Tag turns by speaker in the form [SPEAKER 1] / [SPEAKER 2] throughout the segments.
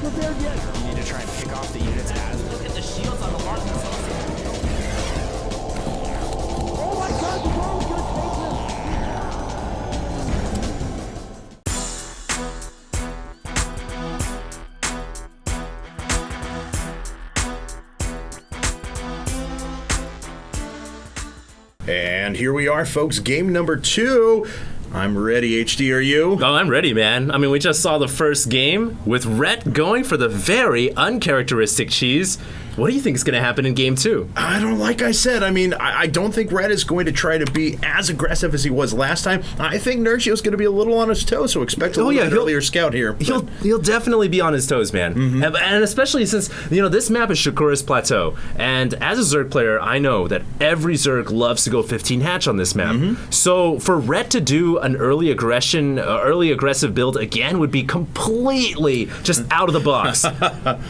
[SPEAKER 1] prepared yet.
[SPEAKER 2] You need to try and pick off the units as... Look at the shields on the Martin.
[SPEAKER 1] Oh my god, the drone's gonna take
[SPEAKER 3] this. And here we are, folks. Game number 2. I'm ready, HD, are you?
[SPEAKER 4] Oh, I'm ready, man. I mean, we just saw the first game with Rhett going for the very uncharacteristic cheese. What do you think is going to happen in game 2?
[SPEAKER 3] I don't, like I said, I don't think Red is going to try to be as aggressive as he was last time. I think Nerchio's going to be a little on his toes, so expect a little bit earlier scout here.
[SPEAKER 4] He'll definitely be on his toes, man. Mm-hmm. And especially since, this map is Shakura's Plateau. And as a Zerg player, I know that every Zerg loves to go 15 hatch on this map. Mm-hmm. So for Red to do an early aggressive build again would be completely just out of the box.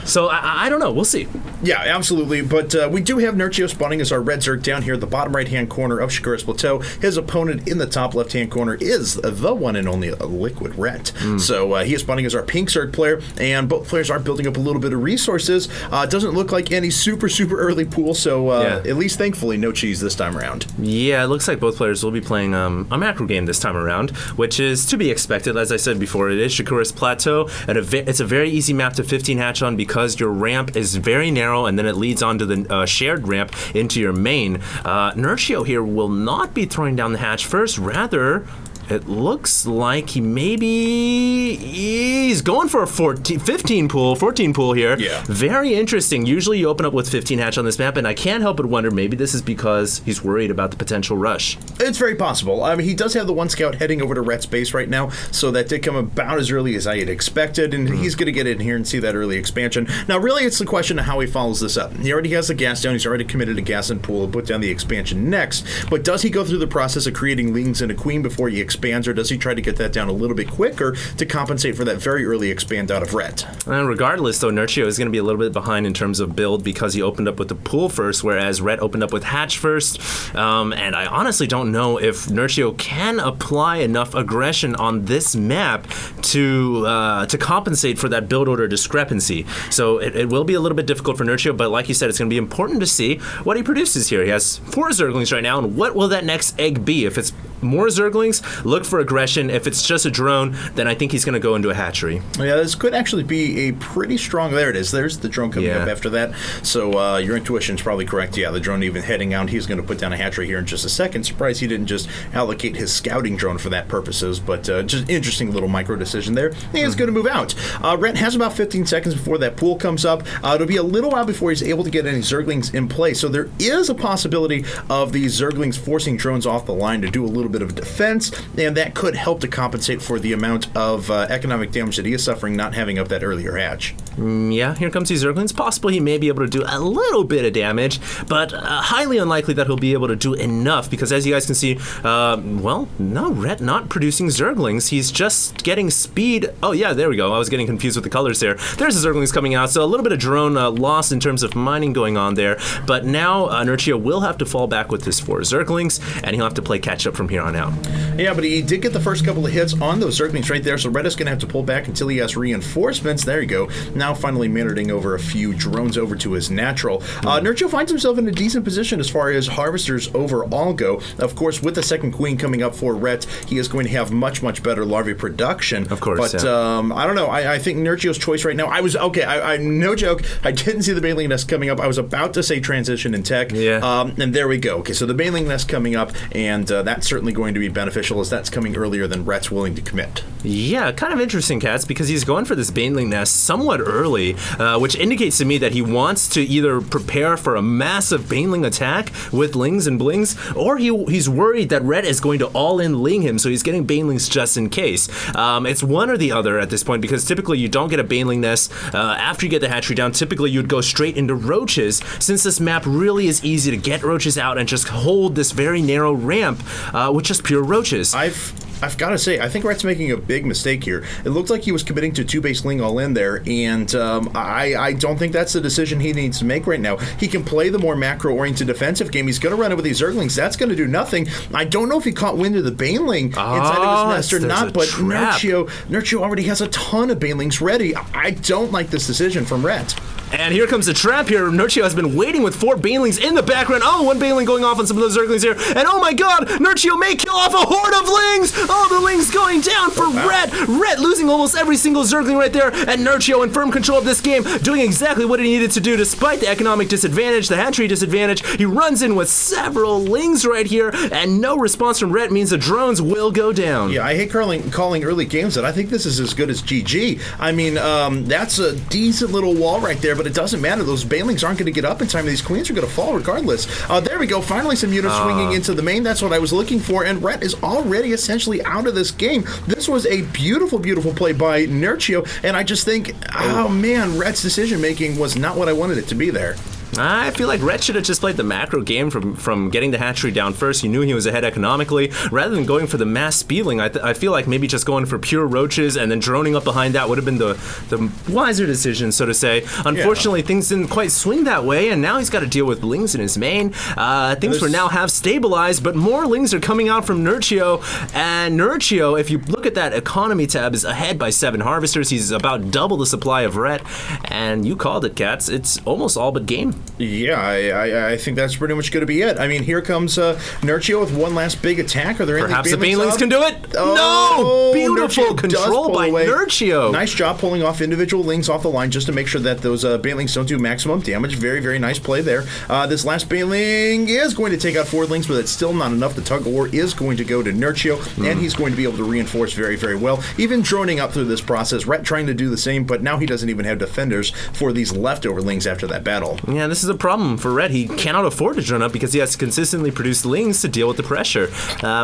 [SPEAKER 4] So I don't know. We'll see.
[SPEAKER 3] Yeah, absolutely. But we do have Nerchio spawning as our red Zerg down here at the bottom right-hand corner of Shakura's Plateau. His opponent in the top left-hand corner is the one and only Liquid Ret. So he is spawning as our pink Zerg player, and both players are building up a little bit of resources. Doesn't look like any super early pool, so at least thankfully no cheese this time around.
[SPEAKER 4] Yeah, it looks like both players will be playing a macro game this time around, which is to be expected. As I said before, it is Shakura's Plateau, and it's a very easy map to 15 hatch on because your ramp is very narrow, and then it leads onto the shared ramp into your main. Nerchio here will not be throwing down the hatch first, rather it looks like he's going for a 14 pool here.
[SPEAKER 3] Yeah.
[SPEAKER 4] Very interesting. Usually you open up with 15 hatch on this map, and I can't help but wonder maybe this is because he's worried about the potential rush.
[SPEAKER 3] It's very possible. I mean, he does have the one scout heading over to Rhett's base right now, so that did come about as early as I had expected, and he's going to get in here and see that early expansion. Now, really, it's the question of how he follows this up. He already has the gas down. He's already committed a gas and pool and put down the expansion next, but does he go through the process of creating Lings and a Queen before he expands, or does he try to get that down a little bit quicker to compensate for that very early expand out of Rhett?
[SPEAKER 4] And regardless, though, Nerchio is going to be a little bit behind in terms of build because he opened up with the pool first, whereas Rhett opened up with hatch first. And I honestly don't know if Nerchio can apply enough aggression on this map to compensate for that build order discrepancy. So it will be a little bit difficult for Nerchio, but like you said, it's going to be important to see what he produces here. He has 4 Zerglings right now, and what will that next egg be? If it's more Zerglings, look for aggression. If it's just a drone, then I think he's going to go into a hatchery.
[SPEAKER 3] Yeah, this could actually be a pretty strong... There it is. There's the drone coming up after that. So your intuition's probably correct. Yeah, the drone even heading out. He's going to put down a hatchery here in just a second. Surprised he didn't just allocate his scouting drone for that purposes, but just interesting little micro decision there. He's going to move out. Rhett has about 15 seconds before that pool comes up. It'll be a little while before he's able to get any Zerglings in place. So there is a possibility of these Zerglings forcing drones off the line to do a little bit of defense, and that could help to compensate for the amount of economic damage that he is suffering not having up that earlier hatch.
[SPEAKER 4] Yeah, here comes these Zerglings. Possible he may be able to do a little bit of damage, but highly unlikely that he'll be able to do enough because as you guys can see, Rhett not producing Zerglings. He's just getting speed. Oh yeah, there we go. I was getting confused with the colors there. There's the Zerglings coming out, so a little bit of drone loss in terms of mining going on there, but now Nerchio will have to fall back with his 4 Zerglings, and he'll have to play catch up from here on out.
[SPEAKER 3] Yeah, but he did get the first couple of hits on those Zerglings right there, so Red is going to have to pull back until he has reinforcements. There you go. Now finally managing over a few drones over to his natural. Nerchio finds himself in a decent position as far as harvesters overall go. Of course, with the second queen coming up for Ret, he is going to have much better larvae production.
[SPEAKER 4] Of course,
[SPEAKER 3] but I don't know. I think Nerchio's choice right now, I no joke, I didn't see the Baneling Nest coming up. I was about to say transition in tech.
[SPEAKER 4] Yeah.
[SPEAKER 3] And there we go. Okay, so the Baneling Nest coming up, and that's certainly going to be beneficial as that's coming earlier than Ret's willing to commit.
[SPEAKER 4] Yeah, kind of interesting, Cats, because he's going for this Baneling Nest somewhat early, which indicates to me that he wants to either prepare for a massive Baneling attack with Lings and Blings, or he's worried that Ret is going to all-in Ling him, so he's getting Banelings just in case. It's one or the other at this point, because typically you don't get a Baneling Nest after you get the hatchery down. Typically you'd go straight into roaches, since this map really is easy to get roaches out and just hold this very narrow ramp with just pure roaches.
[SPEAKER 3] I've got to say, I think Rhett's making a big mistake here. It looked like he was committing to two-base Ling all in there, and I don't think that's the decision he needs to make right now. He can play the more macro-oriented defensive game. He's going to run it with these Zerglings. That's going to do nothing. I don't know if he caught wind of the Baneling inside of his nest or not, but Nerchio already has a ton of Banelings ready. I don't like this decision from Rhett.
[SPEAKER 4] And here comes the trap here. Nerchio has been waiting with 4 Banelings in the background. Oh, 1 Baneling going off on some of those Zerglings here. And oh my god, Nerchio may kill off a horde of Lings. Oh, the Lings going down for Rhett. Rhett losing almost every single Zergling right there. And Nerchio in firm control of this game, doing exactly what he needed to do despite the economic disadvantage, the hatchery disadvantage. He runs in with several Lings right here, and no response from Rhett means the drones will go down.
[SPEAKER 3] Yeah, I hate calling early games, but I think this is as good as GG. I mean, that's a decent little wall right there, but it doesn't matter. Those Banelings aren't going to get up in time. These Queens are going to fall regardless. There we go. Finally, some units swinging into the main. That's what I was looking for, and Rhett is already essentially out of this game. This was a beautiful, beautiful play by Nerchio, and I just think, oh man, Rhett's decision-making was not what I wanted it to be there.
[SPEAKER 4] I feel like Rhett should have just played the macro game from getting the hatchery down first. He knew he was ahead economically. Rather than going for the mass speedling, I feel like maybe just going for pure roaches and then droning up behind that would have been the wiser decision, so to say. Unfortunately, things didn't quite swing that way, and now he's got to deal with Lings in his main. Things for now have stabilized, but more Lings are coming out from Nerchio. And Nerchio, if you look at that economy tab, is ahead by 7 harvesters. He's about double the supply of Rhett. And you called it, Cats. It's almost all but game.
[SPEAKER 3] Yeah, I think that's pretty much going to be it. I mean, here comes Nerchio with one last big attack. Are there any
[SPEAKER 4] Perhaps the Banelings can do it?
[SPEAKER 3] Oh,
[SPEAKER 4] no! Beautiful control by Nerchio.
[SPEAKER 3] Nice job pulling off individual Lings off the line just to make sure that those Banelings don't do maximum damage. Very, very nice play there. This last Baneling is going to take out 4 Lings, but it's still not enough. The tug of war is going to go to Nerchio, and he's going to be able to reinforce very, very well. Even droning up through this process, Rhett trying to do the same, but now he doesn't even have defenders for these leftover Lings after that battle.
[SPEAKER 4] Yeah, this is a problem for Rhett. He cannot afford to drone up because he has to consistently produce Lings to deal with the pressure,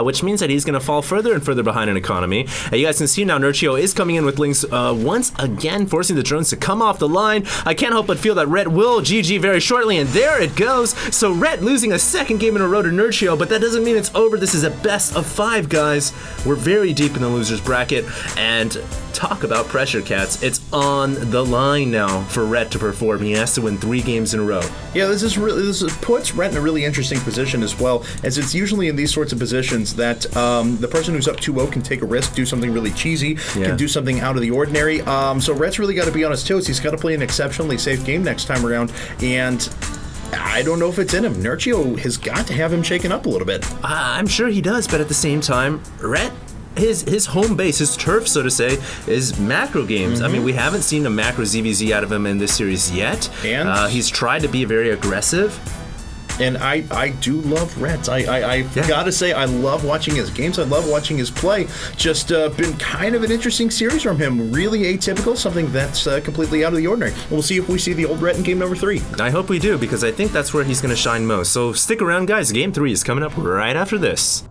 [SPEAKER 4] which means that he's going to fall further and further behind in economy. You guys can see now Nerchio is coming in with Lings once again, forcing the drones to come off the line. I can't help but feel that Rhett will GG very shortly, and there it goes. So Rhett losing a second game in a row to Nerchio, but that doesn't mean it's over. This is a best of 5, guys. We're very deep in the losers bracket, and talk about pressure, Cats. It's on the line now for Rhett to perform. He has to win 3 games in a row.
[SPEAKER 3] Yeah, this puts Rhett in a really interesting position as well, as it's usually in these sorts of positions that the person who's up 2-0 can take a risk, do something really cheesy, can do something out of the ordinary. So Rhett's really got to be on his toes. He's got to play an exceptionally safe game next time around, and I don't know if it's in him. Nerchio has got to have him shaken up a little bit.
[SPEAKER 4] I'm sure he does, but at the same time, Rhett, his home base, his turf, so to say, is macro games. I mean, we haven't seen a macro ZVZ out of him in this series yet.
[SPEAKER 3] And
[SPEAKER 4] he's tried to be very aggressive.
[SPEAKER 3] And I do love Rhett. I gotta say, I love watching his games. I love watching his play. Just been kind of an interesting series from him. Really atypical, something that's completely out of the ordinary. We'll see if we see the old Rhett in game number 3.
[SPEAKER 4] I hope we do, because I think that's where he's going to shine most. So stick around, guys. Game 3 is coming up right after this.